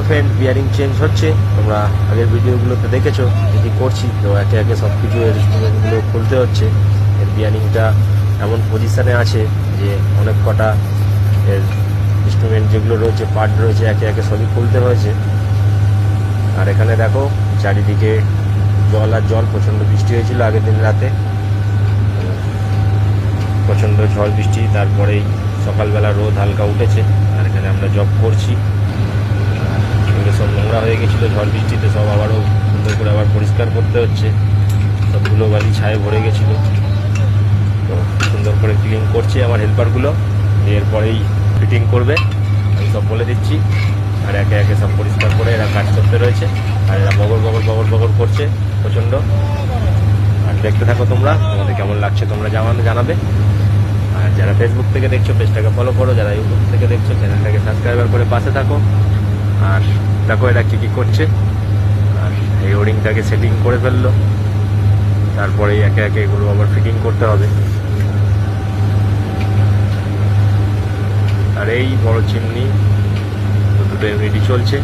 Friend, bearing change হচ্ছে। তোমরা আগের ভিডিওগুলোতে দেখেছো কি করছি। তো একে একে সব কিছু এর ইনস্ট্রুমেন্টগুলো খুলতে হচ্ছে। এর বিয়ারিংটা এমন পজিশানে আছে যে অনেক কটা এর ইনস্ট্রুমেন্ট যেগুলো রয়েছে, পার্ট রয়েছে, একে একে সবই খুলতে হয়েছে। আর এখানে দেখো চারিদিকে জল আর জল। প্রচণ্ড বৃষ্টি হয়েছিল আগের দিন রাতে, প্রচণ্ড ঝড় বৃষ্টি। তারপরেই সকালবেলা রোদ হালকা উঠেছে। আর এখানে আমরা জব করছি। এগুলো সব নোংরা হয়ে গেছিলো ঝড় বৃষ্টিতে, সব আবারও সুন্দর করে আবার পরিষ্কার করতে হচ্ছে। সবগুলো বালি ছায়ে ভরে গেছিলো, তো সুন্দর করে ক্লিন করছে আমার হেল্পারগুলো। এরপরেই ফিটিং করবে, আমি সব বলে দিচ্ছি। আর একে একে সব পরিষ্কার করে এরা কাজ করতে রয়েছে। আর এরা বগর বগর বগর বগর করছে প্রচণ্ড। আর দেখতে থাকো তোমরা, তোমাদের কেমন লাগছে তোমরা জানাবে। আর যারা ফেসবুক থেকে দেখছো পেজটাকে ফলো করো, যারা ইউটিউব থেকে দেখছো চ্যানেলটাকে সাবস্ক্রাইবার করে পাশে থাকো। আর দেখো এরা কী করছে। আর এই ওরিংটাকে সেটিং করে ফেললো, তারপরেই একে একে এগুলো আবার ফিটিং করতে হবে। আর এই বড় চিমনি দুটো ইউনিটই চলছে।